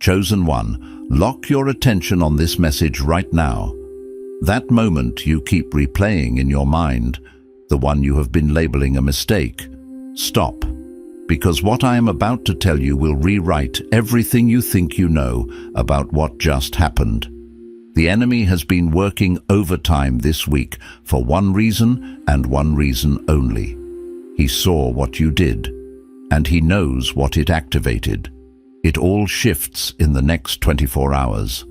Chosen one, lock your attention on this message right now. That moment you keep replaying in your mind, the one you have been labeling a mistake. Stop, because what I am about to tell you will rewrite everything you think you know about what just happened. The enemy has been working overtime this week for one reason and one reason only. He saw what you did, and he knows what it activated. It all shifts in the next 24 hours.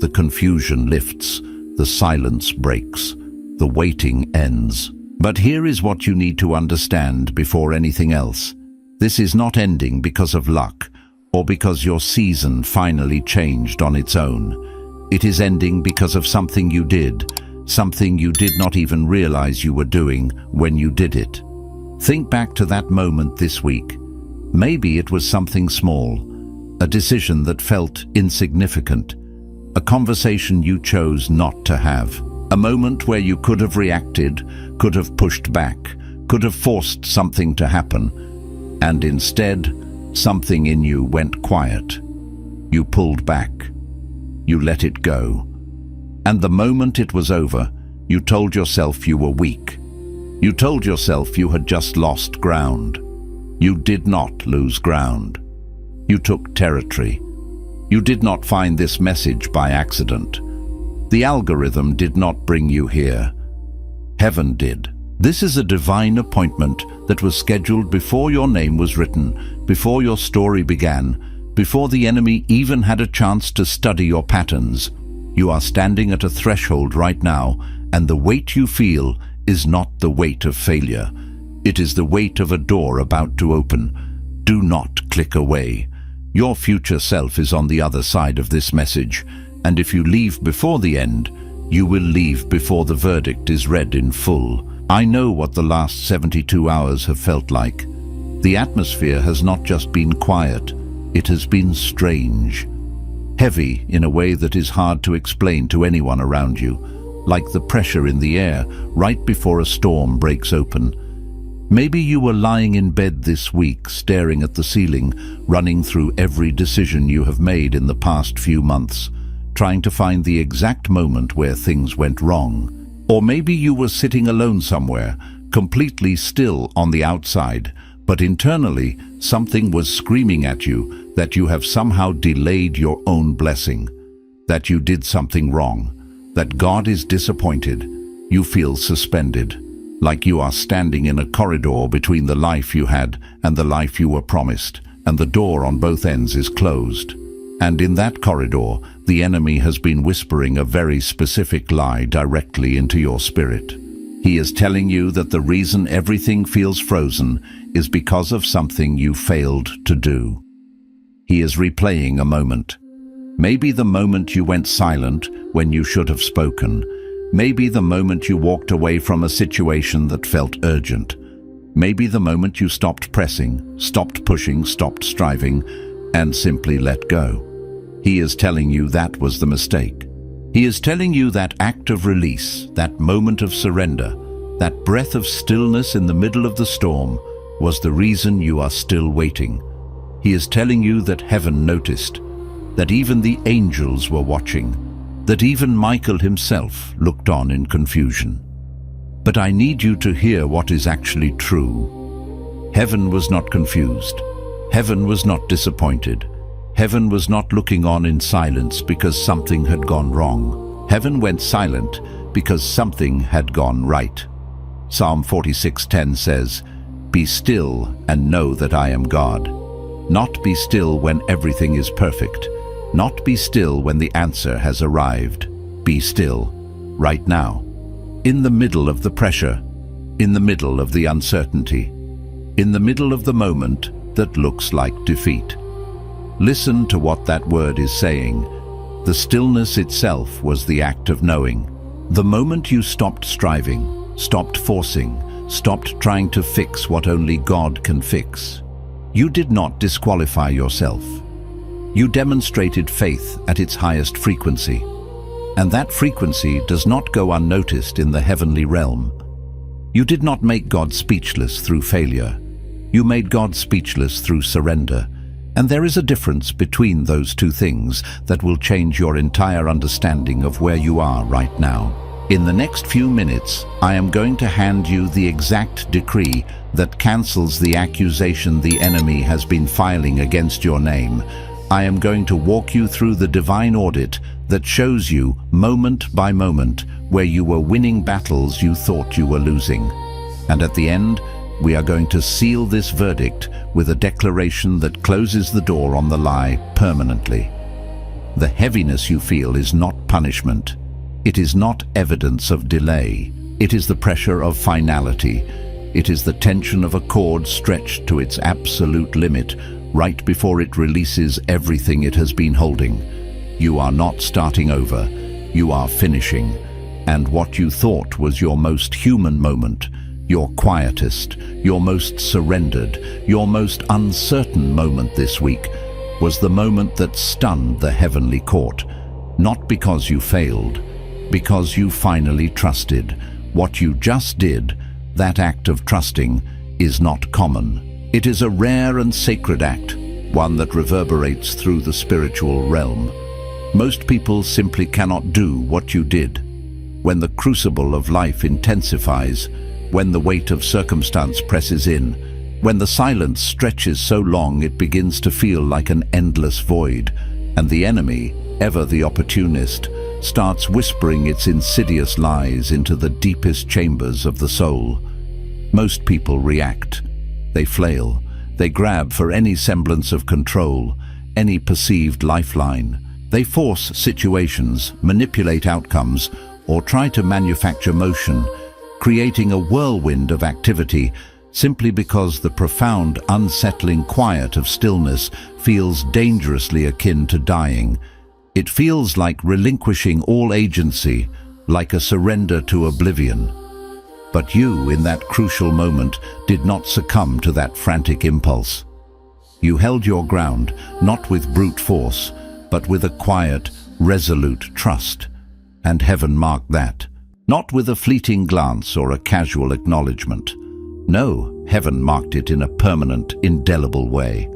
The confusion lifts, the silence breaks, the waiting ends. But here is what you need to understand before anything else. This is not ending because of luck or because your season finally changed on its own. It is ending because of something you did, something you did not even realize you were doing when you did it. Think back to that moment this week. Maybe it was something small, a decision that felt insignificant, a conversation you chose not to have, a moment where you could have reacted, could have pushed back, could have forced something to happen, and instead, something in you went quiet. You pulled back. You let it go. And the moment it was over, you told yourself you were weak. You told yourself you had just lost ground. You did not lose ground. You took territory. You did not find this message by accident. The algorithm did not bring you here. Heaven did. This is a divine appointment that was scheduled before your name was written, before your story began, before the enemy even had a chance to study your patterns. You are standing at a threshold right now, and the weight you feel is not the weight of failure. It is the weight of a door about to open. Do not click away. Your future self is on the other side of this message, and if you leave before the end, you will leave before the verdict is read in full. I know what the last 72 hours have felt like. The atmosphere has not just been quiet, it has been strange. Heavy in a way that is hard to explain to anyone around you, like the pressure in the air right before a storm breaks open. Maybe you were lying in bed this week, staring at the ceiling, running through every decision you have made in the past few months, trying to find the exact moment where things went wrong. Or maybe you were sitting alone somewhere, completely still on the outside, but internally something was screaming at you that you have somehow delayed your own blessing, that you did something wrong, that God is disappointed. You feel suspended, like you are standing in a corridor between the life you had and the life you were promised, and the door on both ends is closed. And in that corridor, the enemy has been whispering a very specific lie directly into your spirit. He is telling you that the reason everything feels frozen is because of something you failed to do. He is replaying a moment. Maybe the moment you went silent when you should have spoken. Maybe the moment you walked away from a situation that felt urgent. Maybe the moment you stopped pressing, stopped pushing, stopped striving, and simply let go. He is telling you that was the mistake. He is telling you that act of release, that moment of surrender, that breath of stillness in the middle of the storm was the reason you are still waiting. He is telling you that heaven noticed, that even the angels were watching, that even Michael himself looked on in confusion. But I need you to hear what is actually true. Heaven was not confused. Heaven was not disappointed. Heaven was not looking on in silence because something had gone wrong. Heaven went silent because something had gone right. Psalm 46:10 says, "Be still and know that I am God." Not be still when everything is perfect. Not be still when the answer has arrived. Be still, right now. In the middle of the pressure, in the middle of the uncertainty, in the middle of the moment that looks like defeat. Listen to what that word is saying. The stillness itself was the act of knowing. The moment you stopped striving, stopped forcing, stopped trying to fix what only God can fix, you did not disqualify yourself. You demonstrated faith at its highest frequency. And that frequency does not go unnoticed in the heavenly realm. You did not make God speechless through failure. You made God speechless through surrender. And there is a difference between those two things that will change your entire understanding of where you are right now. In the next few minutes, I am going to hand you the exact decree that cancels the accusation the enemy has been filing against your name. I am going to walk you through the divine audit that shows you, moment by moment, where you were winning battles you thought you were losing. And at the end, we are going to seal this verdict with a declaration that closes the door on the lie permanently. The heaviness you feel is not punishment. It is not evidence of delay. It is the pressure of finality. It is the tension of a cord stretched to its absolute limit, right before it releases everything it has been holding. You are not starting over. You are finishing. And what you thought was your most human moment, your quietest, your most surrendered, your most uncertain moment this week, was the moment that stunned the heavenly court. Not because you failed, because you finally trusted. What you just did, that act of trusting, is not common. It is a rare and sacred act, one that reverberates through the spiritual realm. Most people simply cannot do what you did. When the crucible of life intensifies, when the weight of circumstance presses in, when the silence stretches so long it begins to feel like an endless void, and the enemy, ever the opportunist, starts whispering its insidious lies into the deepest chambers of the soul. Most people react. They flail. They grab for any semblance of control, any perceived lifeline. They force situations, manipulate outcomes, or try to manufacture motion, creating a whirlwind of activity simply because the profound, unsettling quiet of stillness feels dangerously akin to dying. It feels like relinquishing all agency, like a surrender to oblivion. But you, in that crucial moment, did not succumb to that frantic impulse. You held your ground, not with brute force, but with a quiet, resolute trust. And heaven marked that. Not with a fleeting glance or a casual acknowledgement. No, heaven marked it in a permanent, indelible way.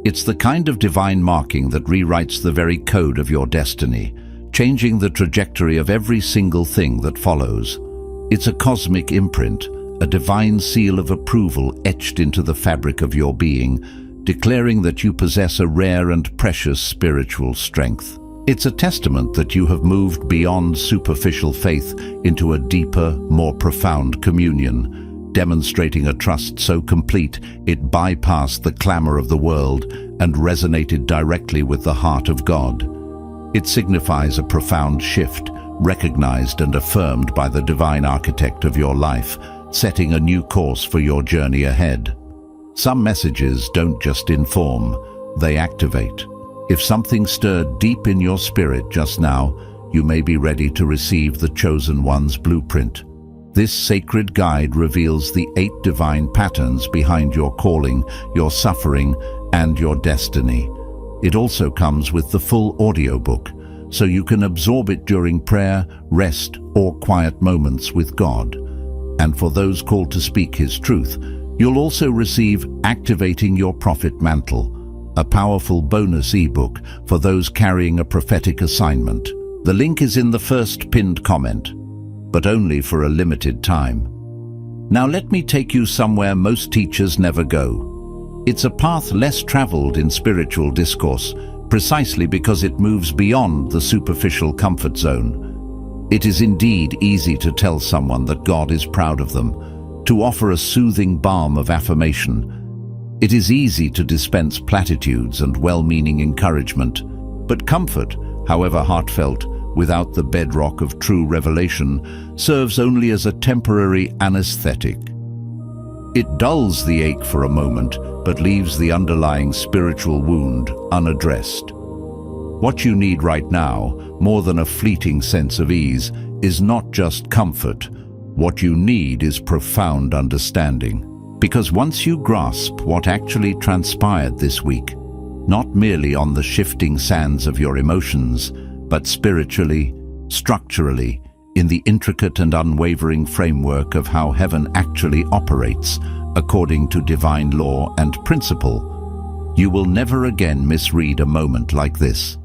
It's the kind of divine marking that rewrites the very code of your destiny, changing the trajectory of every single thing that follows. It's a cosmic imprint, a divine seal of approval etched into the fabric of your being, declaring that you possess a rare and precious spiritual strength. It's a testament that you have moved beyond superficial faith into a deeper, more profound communion, demonstrating a trust so complete it bypassed the clamor of the world and resonated directly with the heart of God. It signifies a profound shift, recognized and affirmed by the divine architect of your life, setting a new course for your journey ahead. Some messages don't just inform, they activate. If something stirred deep in your spirit just now, you may be ready to receive the Chosen One's blueprint. This sacred guide reveals the 8 divine patterns behind your calling, your suffering, and your destiny. It also comes with the full audiobook, so you can absorb it during prayer, rest, or quiet moments with God. And for those called to speak His truth, you'll also receive Activating Your Prophet Mantle, a powerful bonus ebook for those carrying a prophetic assignment. The link is in the first pinned comment, but only for a limited time. Now let me take you somewhere most teachers never go. It's a path less traveled in spiritual discourse, precisely because it moves beyond the superficial comfort zone. It is indeed easy to tell someone that God is proud of them, to offer a soothing balm of affirmation. It is easy to dispense platitudes and well-meaning encouragement, but comfort, however heartfelt, without the bedrock of true revelation, serves only as a temporary anesthetic. It dulls the ache for a moment, but leaves the underlying spiritual wound unaddressed. What you need right now, more than a fleeting sense of ease, is not just comfort. What you need is profound understanding. Because once you grasp what actually transpired this week, not merely on the shifting sands of your emotions, but spiritually, structurally, in the intricate and unwavering framework of how heaven actually operates, according to divine law and principle, You will never again misread a moment like this.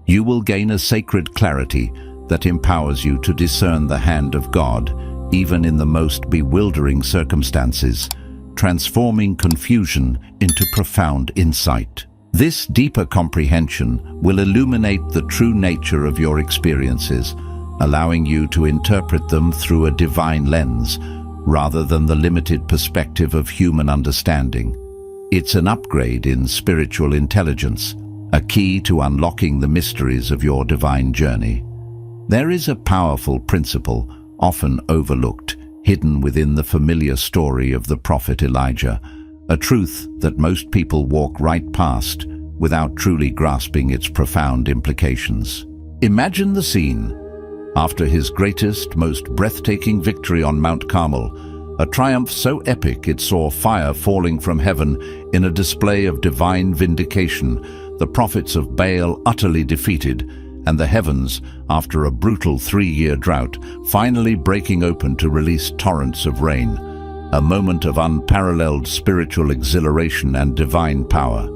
You will gain a sacred clarity that empowers you to discern the hand of God, even in the most bewildering circumstances, transforming confusion into profound insight. This deeper comprehension will illuminate the true nature of your experiences, allowing you to interpret them through a divine lens, rather than the limited perspective of human understanding. It's an upgrade in spiritual intelligence, a key to unlocking the mysteries of your divine journey. There is a powerful principle, often overlooked, hidden within the familiar story of the prophet Elijah, a truth that most people walk right past without truly grasping its profound implications. Imagine the scene. After his greatest, most breathtaking victory on Mount Carmel, a triumph so epic it saw fire falling from heaven in a display of divine vindication, the prophets of Baal utterly defeated, and the heavens, after a brutal 3-year drought, finally breaking open to release torrents of rain, a moment of unparalleled spiritual exhilaration and divine power.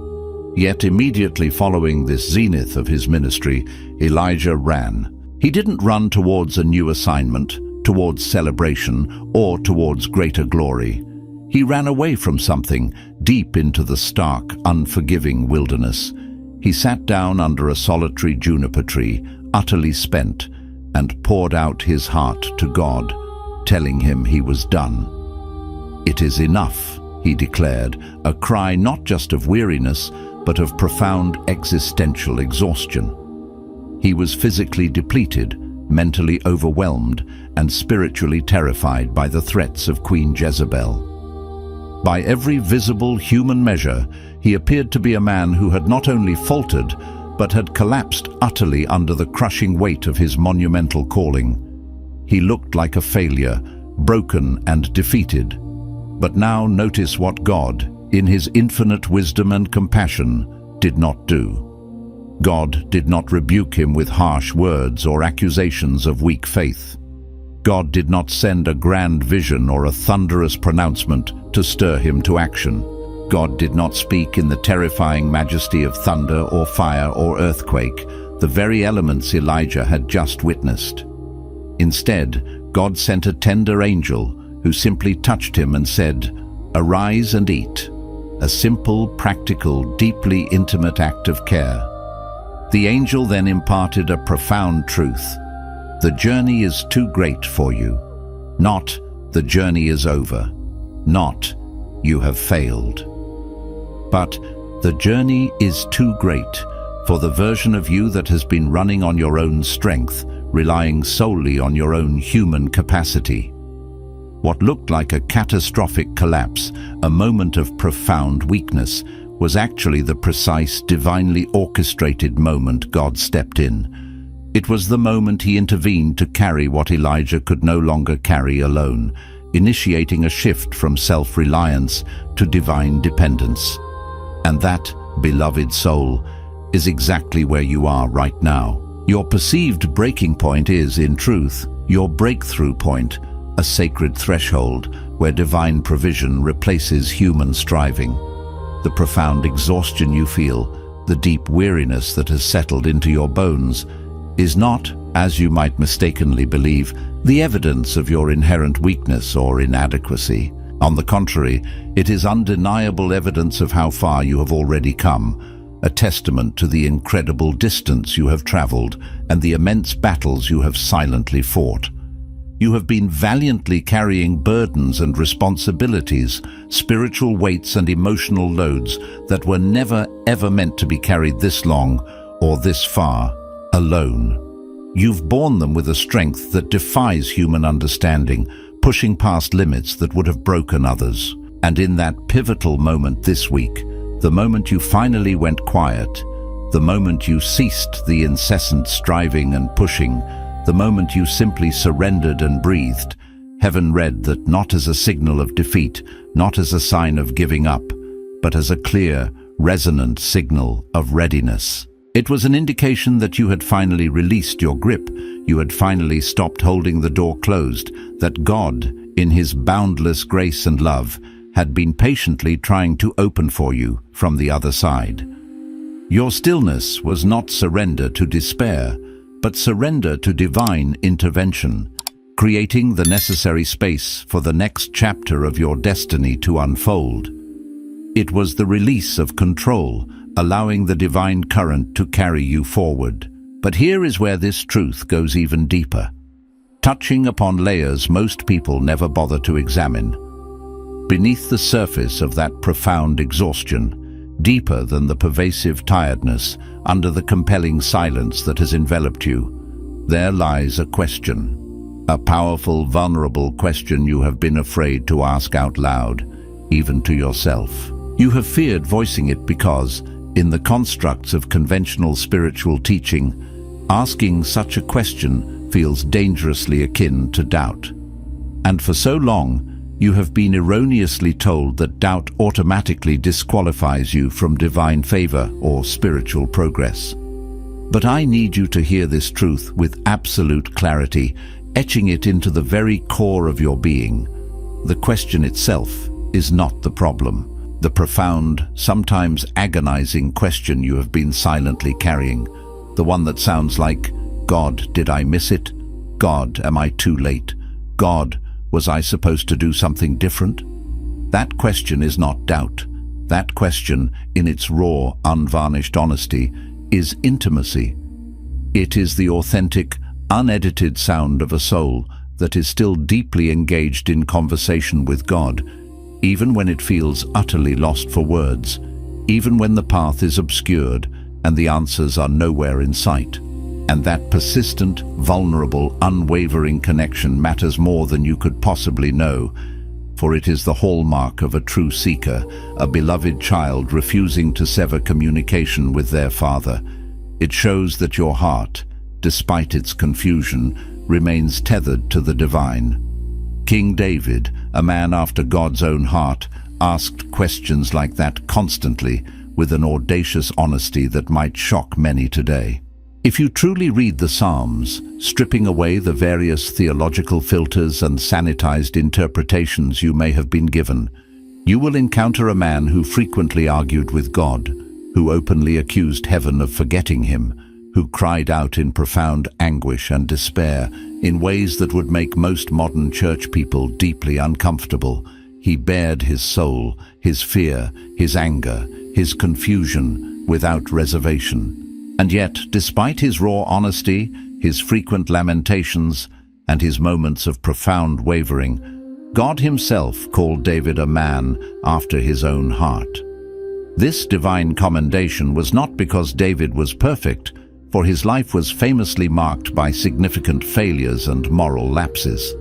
Yet immediately following this zenith of his ministry, Elijah ran. He didn't run towards a new assignment, towards celebration, or towards greater glory. He ran away from something, deep into the stark, unforgiving wilderness. He sat down under a solitary juniper tree, utterly spent, and poured out his heart to God, telling him he was done. "It is enough," he declared, a cry not just of weariness, but of profound existential exhaustion. He was physically depleted, mentally overwhelmed, and spiritually terrified by the threats of Queen Jezebel. By every visible human measure, he appeared to be a man who had not only faltered, but had collapsed utterly under the crushing weight of his monumental calling. He looked like a failure, broken and defeated. But now notice what God, in his infinite wisdom and compassion, did not do. God did not rebuke him with harsh words or accusations of weak faith. God did not send a grand vision or a thunderous pronouncement to stir him to action. God did not speak in the terrifying majesty of thunder or fire or earthquake, the very elements Elijah had just witnessed. Instead, God sent a tender angel who simply touched him and said, "Arise and eat," a simple, practical, deeply intimate act of care. The angel then imparted a profound truth. The journey is too great for you. Not, the journey is over. Not, you have failed. But, the journey is too great for the version of you that has been running on your own strength, relying solely on your own human capacity. What looked like a catastrophic collapse, a moment of profound weakness, was actually the precise, divinely orchestrated moment God stepped in. It was the moment he intervened to carry what Elijah could no longer carry alone, initiating a shift from self-reliance to divine dependence. And that, beloved soul, is exactly where you are right now. Your perceived breaking point is, in truth, your breakthrough point, a sacred threshold where divine provision replaces human striving. The profound exhaustion you feel, the deep weariness that has settled into your bones, is not, as you might mistakenly believe, the evidence of your inherent weakness or inadequacy. On the contrary, it is undeniable evidence of how far you have already come, a testament to the incredible distance you have traveled and the immense battles you have silently fought. You have been valiantly carrying burdens and responsibilities, spiritual weights and emotional loads that were never ever meant to be carried this long or this far, alone. You've borne them with a strength that defies human understanding, pushing past limits that would have broken others. And in that pivotal moment this week, the moment you finally went quiet, the moment you ceased the incessant striving and pushing, the moment you simply surrendered and breathed, heaven read that not as a signal of defeat, not as a sign of giving up, but as a clear, resonant signal of readiness. It was an indication that you had finally released your grip, you had finally stopped holding the door closed, that God, in his boundless grace and love, had been patiently trying to open for you from the other side. Your stillness was not surrender to despair, but surrender to divine intervention, creating the necessary space for the next chapter of your destiny to unfold. It was the release of control, allowing the divine current to carry you forward. But here is where this truth goes even deeper, touching upon layers most people never bother to examine. Beneath the surface of that profound exhaustion, deeper than the pervasive tiredness, under the compelling silence that has enveloped you, there lies a question. A powerful, vulnerable question you have been afraid to ask out loud, even to yourself. You have feared voicing it because, in the constructs of conventional spiritual teaching, asking such a question feels dangerously akin to doubt. And for so long, you have been erroneously told that doubt automatically disqualifies you from divine favor or spiritual progress. But I need you to hear this truth with absolute clarity, etching it into the very core of your being. The question itself is not the problem. The profound, sometimes agonizing question you have been silently carrying, the one that sounds like, God, did I miss it? God, am I too late? God, was I supposed to do something different? That question is not doubt. That question, in its raw, unvarnished honesty, is intimacy. It is the authentic, unedited sound of a soul that is still deeply engaged in conversation with God, even when it feels utterly lost for words, even when the path is obscured and the answers are nowhere in sight. And that persistent, vulnerable, unwavering connection matters more than you could possibly know, for it is the hallmark of a true seeker, a beloved child refusing to sever communication with their father. It shows that your heart, despite its confusion, remains tethered to the divine. King David, a man after God's own heart, asked questions like that constantly, with an audacious honesty that might shock many today. If you truly read the Psalms, stripping away the various theological filters and sanitized interpretations you may have been given, you will encounter a man who frequently argued with God, who openly accused heaven of forgetting him, who cried out in profound anguish and despair in ways that would make most modern church people deeply uncomfortable. He bared his soul, his fear, his anger, his confusion without reservation. And yet, despite his raw honesty, his frequent lamentations, and his moments of profound wavering, God himself called David a man after his own heart. This divine commendation was not because David was perfect, for his life was famously marked by significant failures and moral lapses.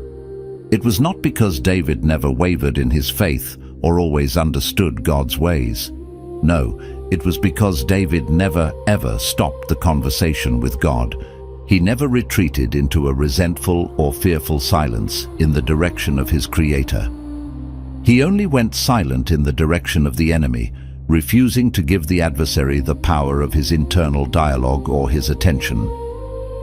It was not because David never wavered in his faith or always understood God's ways. No, it was because David never, ever stopped the conversation with God. He never retreated into a resentful or fearful silence in the direction of his Creator. He only went silent in the direction of the enemy, refusing to give the adversary the power of his internal dialogue or his attention.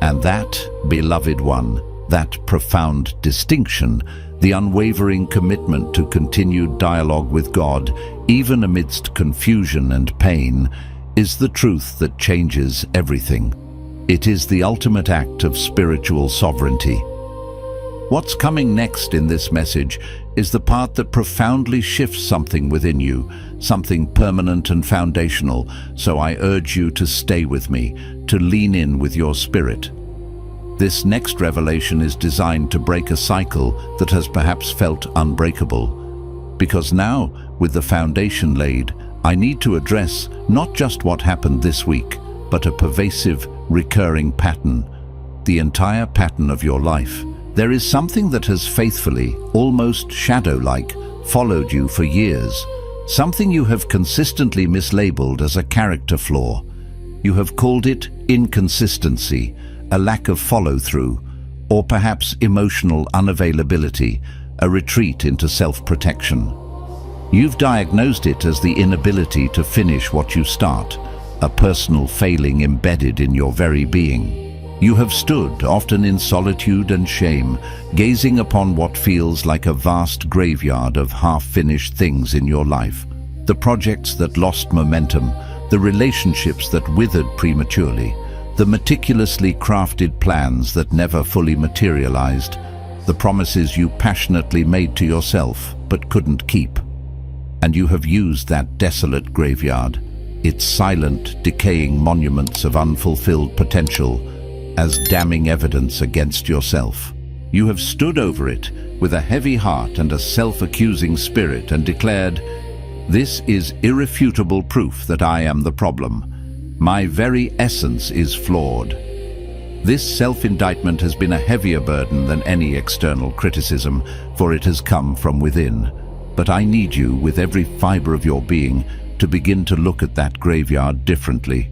And that, beloved one, that profound distinction, the unwavering commitment to continued dialogue with God, even amidst confusion and pain, is the truth that changes everything. It is the ultimate act of spiritual sovereignty. What's coming next in this message is the part that profoundly shifts something within you, something permanent and foundational, so I urge you to stay with me, to lean in with your spirit. This next revelation is designed to break a cycle that has perhaps felt unbreakable. Because now, with the foundation laid, I need to address not just what happened this week, but a pervasive, recurring pattern, the entire pattern of your life. There is something that has faithfully, almost shadow-like, followed you for years, something you have consistently mislabeled as a character flaw. You have called it inconsistency, a lack of follow-through, or perhaps emotional unavailability, a retreat into self-protection. You've diagnosed it as the inability to finish what you start, a personal failing embedded in your very being. You have stood, often in solitude and shame, gazing upon what feels like a vast graveyard of half-finished things in your life. The projects that lost momentum, the relationships that withered prematurely, the meticulously crafted plans that never fully materialized, the promises you passionately made to yourself but couldn't keep. And you have used that desolate graveyard, its silent, decaying monuments of unfulfilled potential, as damning evidence against yourself. You have stood over it with a heavy heart and a self-accusing spirit and declared, "This is irrefutable proof that I am the problem. My very essence is flawed." This self-indictment has been a heavier burden than any external criticism, for it has come from within. But I need you, with every fiber of your being, to begin to look at that graveyard differently.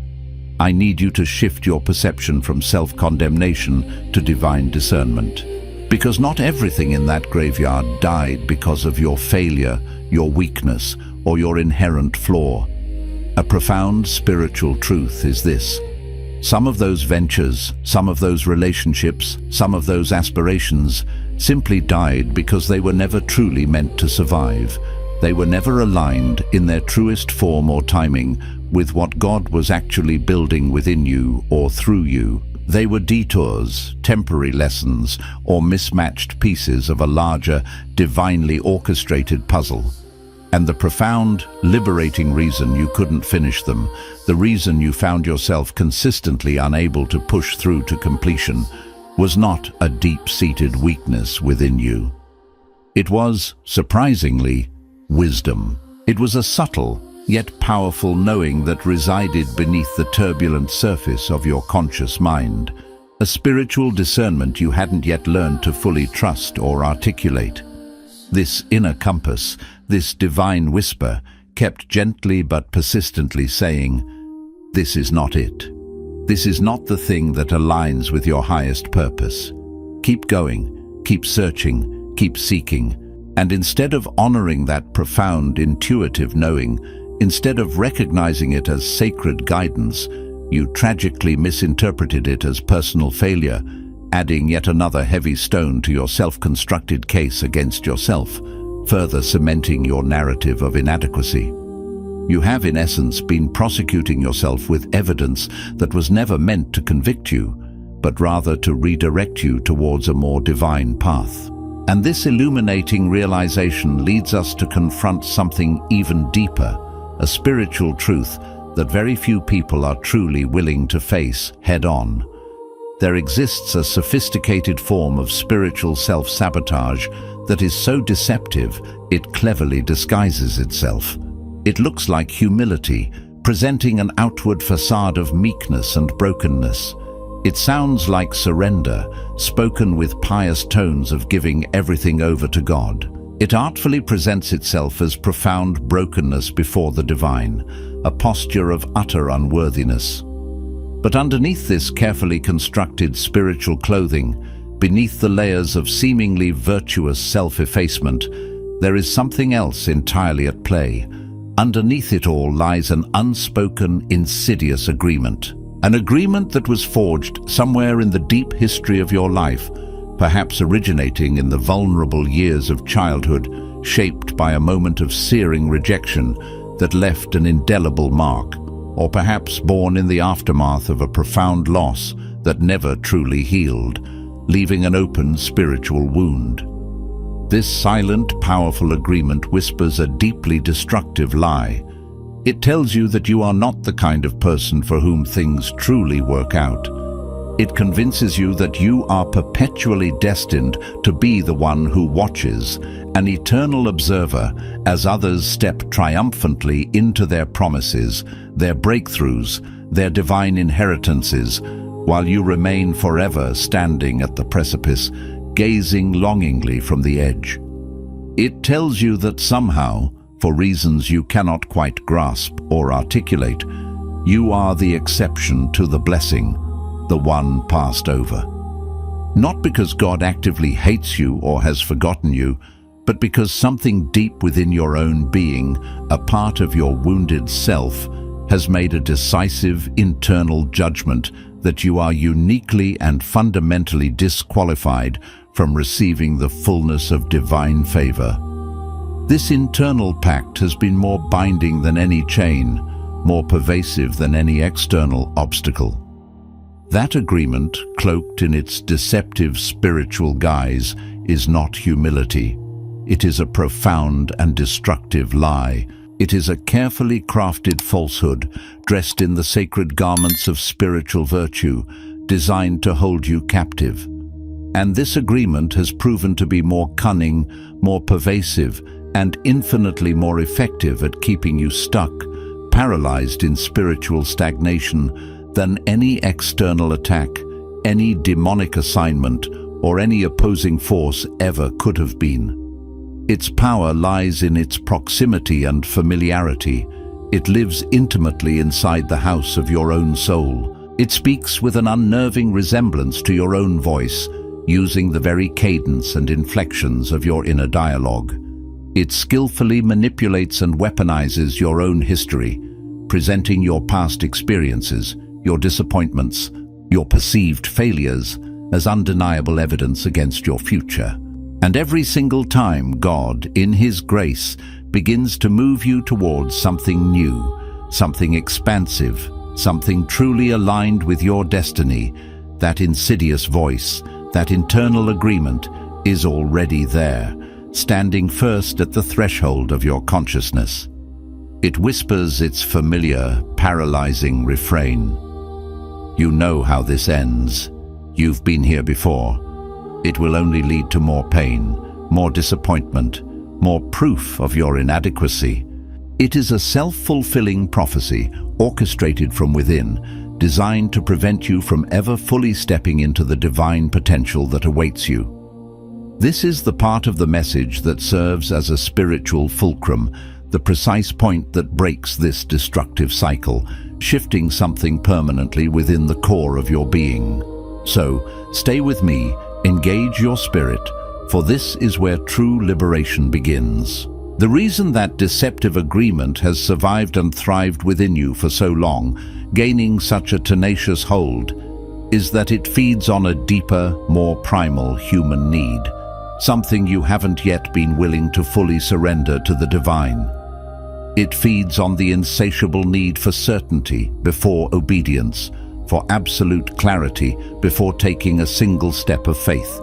I need you to shift your perception from self-condemnation to divine discernment. Because not everything in that graveyard died because of your failure, your weakness, or your inherent flaw. A profound spiritual truth is this: some of those ventures, some of those relationships, some of those aspirations simply died because they were never truly meant to survive. They were never aligned in their truest form or timing with what God was actually building within you or through you. They were detours, temporary lessons, or mismatched pieces of a larger, divinely orchestrated puzzle. And the profound, liberating reason you couldn't finish them, the reason you found yourself consistently unable to push through to completion, was not a deep-seated weakness within you. It was, surprisingly, wisdom. It was a subtle, yet powerful knowing that resided beneath the turbulent surface of your conscious mind, a spiritual discernment you hadn't yet learned to fully trust or articulate. This inner compass, this divine whisper, kept gently but persistently saying, "This is not it. This is not the thing that aligns with your highest purpose. Keep going, keep searching, keep seeking." And instead of honoring that profound, intuitive knowing, instead of recognizing it as sacred guidance, you tragically misinterpreted it as personal failure, adding yet another heavy stone to your self-constructed case against yourself, further cementing your narrative of inadequacy. You have, in essence, been prosecuting yourself with evidence that was never meant to convict you, but rather to redirect you towards a more divine path. And this illuminating realization leads us to confront something even deeper, a spiritual truth that very few people are truly willing to face head-on. There exists a sophisticated form of spiritual self-sabotage that is so deceptive it cleverly disguises itself. It looks like humility, presenting an outward facade of meekness and brokenness. It sounds like surrender, spoken with pious tones of giving everything over to God. It artfully presents itself as profound brokenness before the divine, a posture of utter unworthiness. But underneath this carefully constructed spiritual clothing, beneath the layers of seemingly virtuous self-effacement, there is something else entirely at play. Underneath it all lies an unspoken, insidious agreement. An agreement that was forged somewhere in the deep history of your life, perhaps originating in the vulnerable years of childhood, shaped by a moment of searing rejection that left an indelible mark, or perhaps born in the aftermath of a profound loss that never truly healed, leaving an open spiritual wound. This silent, powerful agreement whispers a deeply destructive lie. It tells you that you are not the kind of person for whom things truly work out. It convinces you that you are perpetually destined to be the one who watches, an eternal observer, as others step triumphantly into their promises, their breakthroughs, their divine inheritances, while you remain forever standing at the precipice, gazing longingly from the edge. It tells you that somehow, for reasons you cannot quite grasp or articulate, you are the exception to the blessing, the one passed over. Not because God actively hates you or has forgotten you, but because something deep within your own being, a part of your wounded self, has made a decisive internal judgment that you are uniquely and fundamentally disqualified from receiving the fullness of divine favor. This internal pact has been more binding than any chain, more pervasive than any external obstacle. That agreement, cloaked in its deceptive spiritual guise, is not humility. It is a profound and destructive lie. It is a carefully crafted falsehood, dressed in the sacred garments of spiritual virtue, designed to hold you captive. And this agreement has proven to be more cunning, more pervasive, and infinitely more effective at keeping you stuck, paralyzed in spiritual stagnation, than any external attack, any demonic assignment, or any opposing force ever could have been. Its power lies in its proximity and familiarity. It lives intimately inside the house of your own soul. It speaks with an unnerving resemblance to your own voice, using the very cadence and inflections of your inner dialogue. It skillfully manipulates and weaponizes your own history, presenting your past experiences, your disappointments, your perceived failures as undeniable evidence against your future. And every single time God, in His grace, begins to move you towards something new, something expansive, something truly aligned with your destiny, that insidious voice, that internal agreement is already there, standing first at the threshold of your consciousness. It whispers its familiar, paralyzing refrain. You know how this ends. You've been here before. It will only lead to more pain, more disappointment, more proof of your inadequacy. It is a self-fulfilling prophecy, orchestrated from within, designed to prevent you from ever fully stepping into the divine potential that awaits you. This is the part of the message that serves as a spiritual fulcrum, the precise point that breaks this destructive cycle, shifting something permanently within the core of your being. So, stay with me, engage your spirit, for this is where true liberation begins. The reason that deceptive agreement has survived and thrived within you for so long, gaining such a tenacious hold, is that it feeds on a deeper, more primal human need, something you haven't yet been willing to fully surrender to the divine. It feeds on the insatiable need for certainty before obedience, for absolute clarity before taking a single step of faith.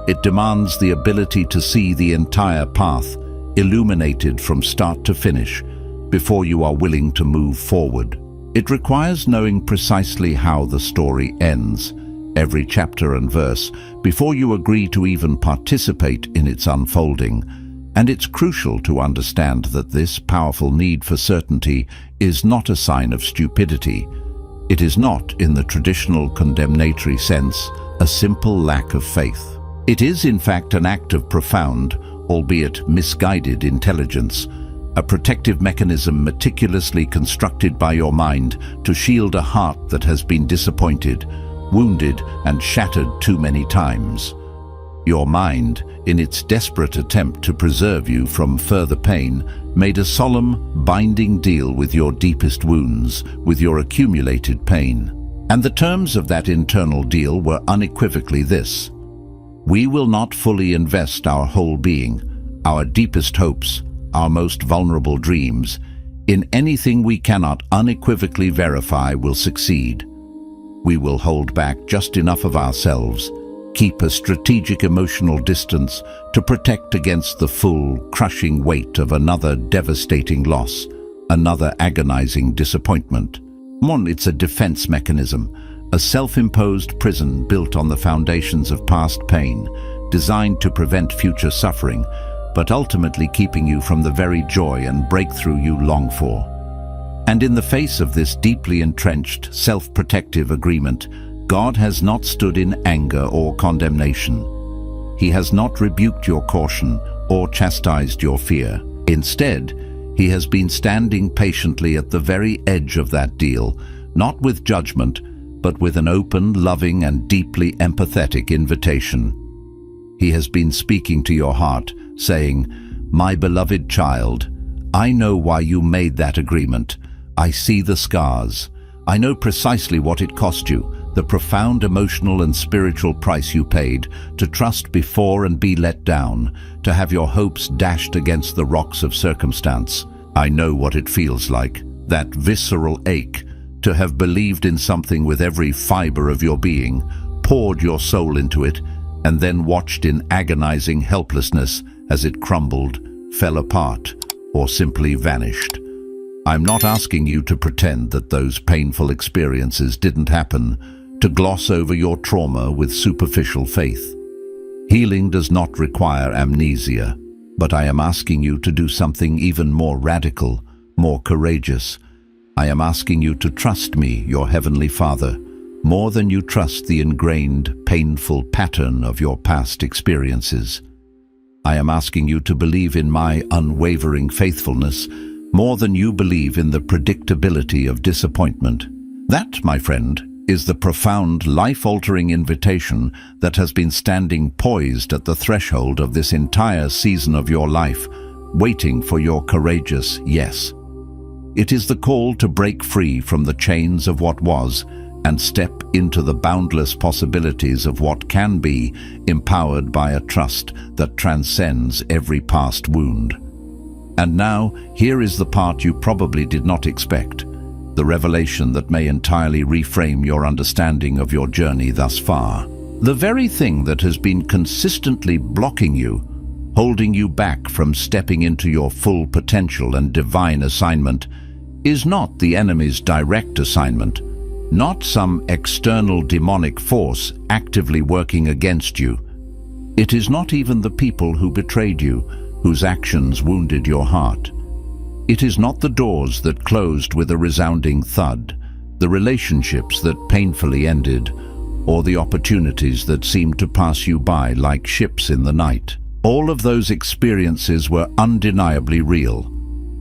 It demands the ability to see the entire path, illuminated from start to finish, before you are willing to move forward. It requires knowing precisely how the story ends, every chapter and verse, before you agree to even participate in its unfolding. And it's crucial to understand that this powerful need for certainty is not a sign of stupidity. It is not, in the traditional condemnatory sense, a simple lack of faith. It is, in fact, an act of profound, albeit misguided intelligence, a protective mechanism meticulously constructed by your mind to shield a heart that has been disappointed, wounded, and shattered too many times. Your mind, in its desperate attempt to preserve you from further pain, made a solemn, binding deal with your deepest wounds, with your accumulated pain. And the terms of that internal deal were unequivocally this: we will not fully invest our whole being, our deepest hopes, our most vulnerable dreams, in anything we cannot unequivocally verify will succeed. We will hold back just enough of ourselves, keep a strategic emotional distance to protect against the full, crushing weight of another devastating loss, another agonizing disappointment. It's a defense mechanism, a self-imposed prison built on the foundations of past pain, designed to prevent future suffering, but ultimately keeping you from the very joy and breakthrough you long for. And in the face of this deeply entrenched, self-protective agreement, God has not stood in anger or condemnation. He has not rebuked your caution or chastised your fear. Instead, He has been standing patiently at the very edge of that deal, not with judgment, but with an open, loving, and deeply empathetic invitation. He has been speaking to your heart, saying, "My beloved child, I know why you made that agreement. I see the scars. I know precisely what it cost you, the profound emotional and spiritual price you paid to trust before and be let down, to have your hopes dashed against the rocks of circumstance. I know what it feels like, that visceral ache, to have believed in something with every fiber of your being, poured your soul into it, and then watched in agonizing helplessness as it crumbled, fell apart, or simply vanished. I'm not asking you to pretend that those painful experiences didn't happen, to gloss over your trauma with superficial faith. Healing does not require amnesia, but I am asking you to do something even more radical, more courageous. I am asking you to trust me, your Heavenly Father, more than you trust the ingrained, painful pattern of your past experiences. I am asking you to believe in my unwavering faithfulness more than you believe in the predictability of disappointment. That, my friend, is the profound, life-altering invitation that has been standing poised at the threshold of this entire season of your life, waiting for your courageous yes. It is the call to break free from the chains of what was and step into the boundless possibilities of what can be, empowered by a trust that transcends every past wound. And now, here is the part you probably did not expect, the revelation that may entirely reframe your understanding of your journey thus far. The very thing that has been consistently blocking you, holding you back from stepping into your full potential and divine assignment, is not the enemy's direct assignment, not some external demonic force actively working against you. It is not even the people who betrayed you, whose actions wounded your heart. It is not the doors that closed with a resounding thud, the relationships that painfully ended, or the opportunities that seemed to pass you by like ships in the night. All of those experiences were undeniably real.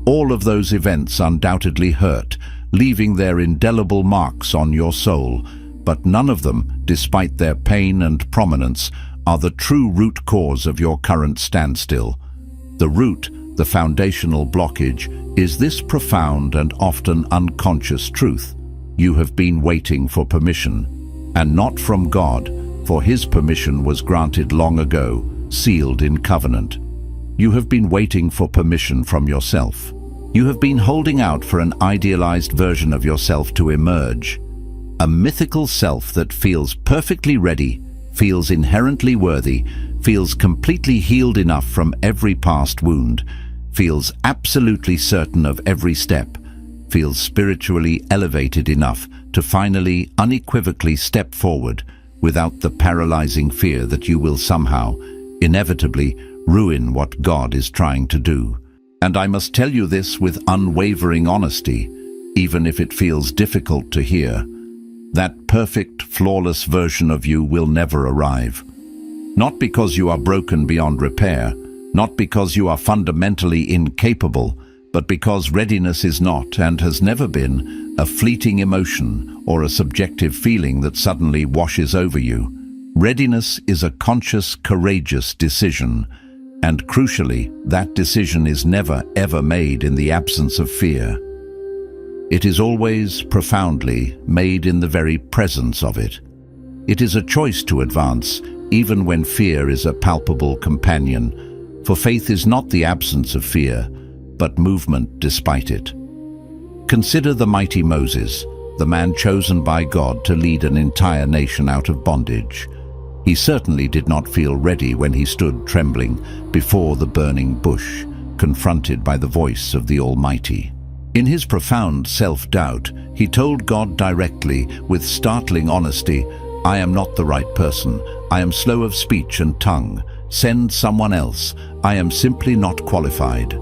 All of those events undoubtedly hurt, leaving their indelible marks on your soul, but none of them, despite their pain and prominence, are the true root cause of your current standstill. The root, the foundational blockage, is this profound and often unconscious truth. You have been waiting for permission, and not from God, for His permission was granted long ago, sealed in covenant. You have been waiting for permission from yourself. You have been holding out for an idealized version of yourself to emerge, a mythical self that feels perfectly ready, feels inherently worthy, feels completely healed enough from every past wound, feels absolutely certain of every step, feels spiritually elevated enough to finally, unequivocally step forward without the paralyzing fear that you will somehow, inevitably, ruin what God is trying to do. And I must tell you this with unwavering honesty, even if it feels difficult to hear. That perfect, flawless version of you will never arrive. Not because you are broken beyond repair, not because you are fundamentally incapable, but because readiness is not, and has never been, a fleeting emotion or a subjective feeling that suddenly washes over you. Readiness is a conscious, courageous decision, and crucially, that decision is never, ever made in the absence of fear. It is always, profoundly, made in the very presence of it. It is a choice to advance, even when fear is a palpable companion, for faith is not the absence of fear, but movement despite it. Consider the mighty Moses, the man chosen by God to lead an entire nation out of bondage. He certainly did not feel ready when he stood trembling before the burning bush, confronted by the voice of the Almighty. In his profound self-doubt, he told God directly, with startling honesty, "I am not the right person. I am slow of speech and tongue. Send someone else. I am simply not qualified."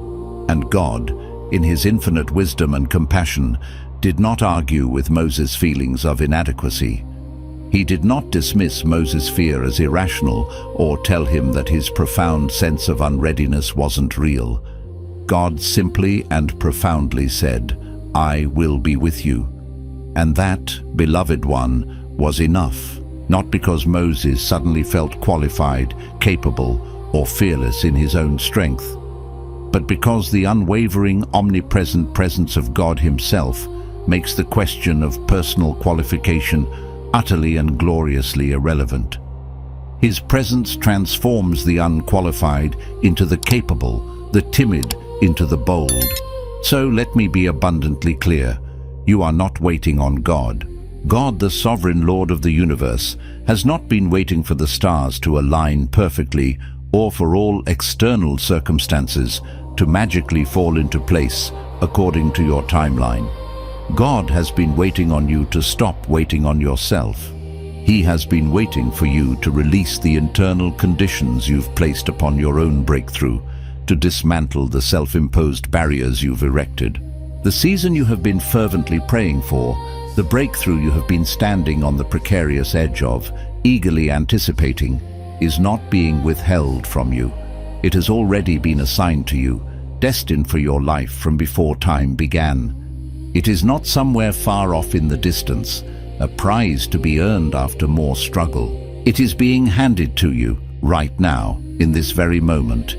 And God, in his infinite wisdom and compassion, did not argue with Moses' feelings of inadequacy. He did not dismiss Moses' fear as irrational or tell him that his profound sense of unreadiness wasn't real. God simply and profoundly said, "I will be with you." And that, beloved one, was enough, not because Moses suddenly felt qualified, capable, or fearless in his own strength, but because the unwavering, omnipresent presence of God himself makes the question of personal qualification utterly and gloriously irrelevant. His presence transforms the unqualified into the capable, the timid into the bold. So let me be abundantly clear. You are not waiting on God. God, the sovereign Lord of the universe, has not been waiting for the stars to align perfectly or for all external circumstances to magically fall into place according to your timeline. God has been waiting on you to stop waiting on yourself. He has been waiting for you to release the internal conditions you've placed upon your own breakthrough, to dismantle the self-imposed barriers you've erected. The season you have been fervently praying for, the breakthrough you have been standing on the precarious edge of, eagerly anticipating, is not being withheld from you. It has already been assigned to you, destined for your life from before time began. It is not somewhere far off in the distance, a prize to be earned after more struggle. It is being handed to you right now, in this very moment,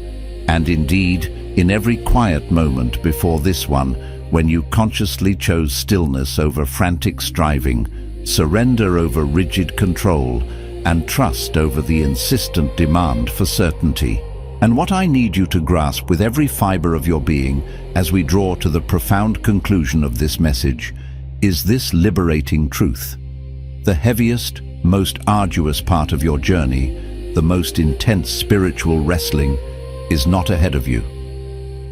and indeed in every quiet moment before this one, when you consciously chose stillness over frantic striving, surrender over rigid control, and trust over the insistent demand for certainty. And what I need you to grasp with every fiber of your being as we draw to the profound conclusion of this message is this liberating truth. The heaviest, most arduous part of your journey, the most intense spiritual wrestling, is not ahead of you.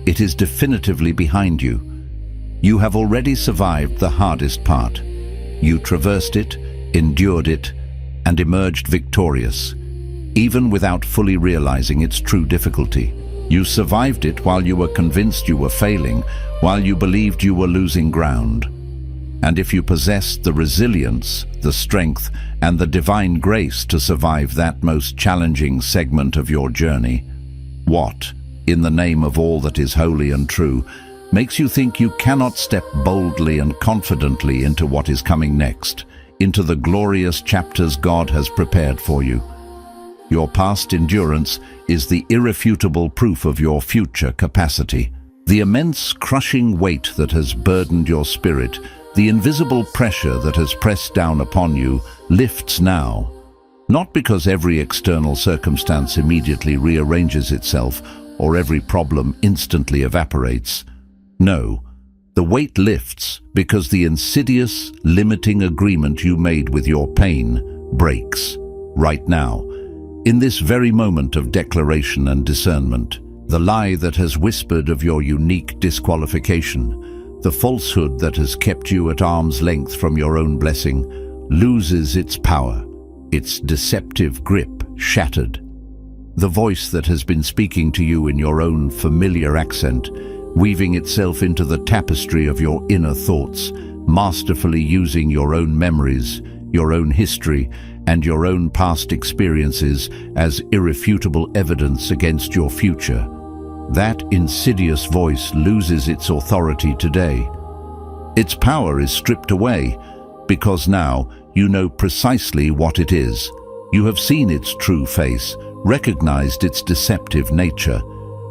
It is definitively behind you. You have already survived the hardest part. You traversed it, endured it, and emerged victorious, even without fully realizing its true difficulty. You survived it while you were convinced you were failing, while you believed you were losing ground. And if you possessed the resilience, the strength, and the divine grace to survive that most challenging segment of your journey, what, in the name of all that is holy and true, makes you think you cannot step boldly and confidently into what is coming next, into the glorious chapters God has prepared for you? Your past endurance is the irrefutable proof of your future capacity. The immense crushing weight that has burdened your spirit, the invisible pressure that has pressed down upon you, lifts now. Not because every external circumstance immediately rearranges itself or every problem instantly evaporates. No, the weight lifts because the insidious, limiting agreement you made with your pain breaks right now. In this very moment of declaration and discernment, the lie that has whispered of your unique disqualification, the falsehood that has kept you at arm's length from your own blessing, loses its power, its deceptive grip shattered. The voice that has been speaking to you in your own familiar accent, weaving itself into the tapestry of your inner thoughts, masterfully using your own memories, your own history, and your own past experiences as irrefutable evidence against your future. That insidious voice loses its authority today. Its power is stripped away because now you know precisely what it is. You have seen its true face, recognized its deceptive nature.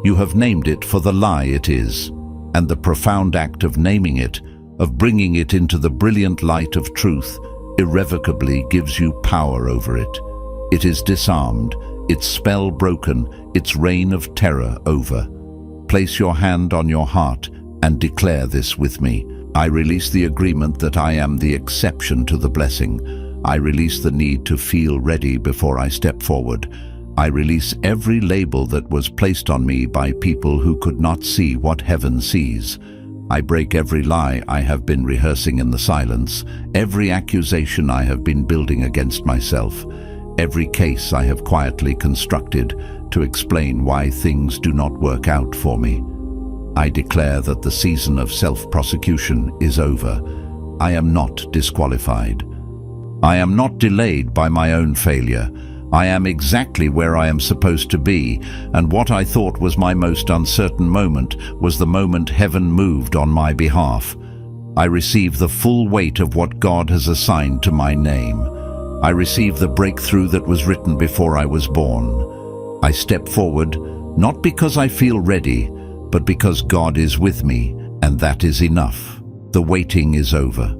You have named it for the lie it is, and the profound act of naming it, of bringing it into the brilliant light of truth, irrevocably gives you power over it. It is disarmed, its spell broken, its reign of terror over. Place your hand on your heart and declare this with me. I release the agreement that I am the exception to the blessing. I release the need to feel ready before I step forward. I release every label that was placed on me by people who could not see what heaven sees. I break every lie I have been rehearsing in the silence, every accusation I have been building against myself, every case I have quietly constructed to explain why things do not work out for me. I declare that the season of self-prosecution is over. I am not disqualified. I am not delayed by my own failure. I am exactly where I am supposed to be, and what I thought was my most uncertain moment was the moment heaven moved on my behalf. I receive the full weight of what God has assigned to my name. I receive the breakthrough that was written before I was born. I step forward, not because I feel ready, but because God is with me, and that is enough. The waiting is over.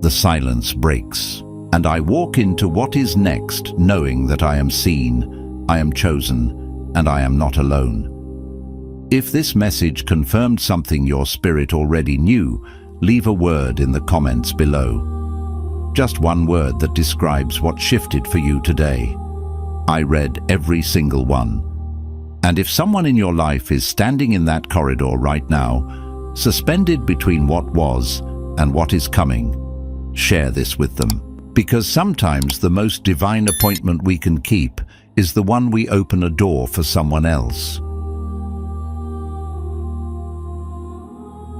The silence breaks. And I walk into what is next, knowing that I am seen, I am chosen, and I am not alone. If this message confirmed something your spirit already knew, leave a word in the comments below. Just one word that describes what shifted for you today. I read every single one. And if someone in your life is standing in that corridor right now, suspended between what was and what is coming, share this with them. Because sometimes the most divine appointment we can keep is the one we open a door for someone else.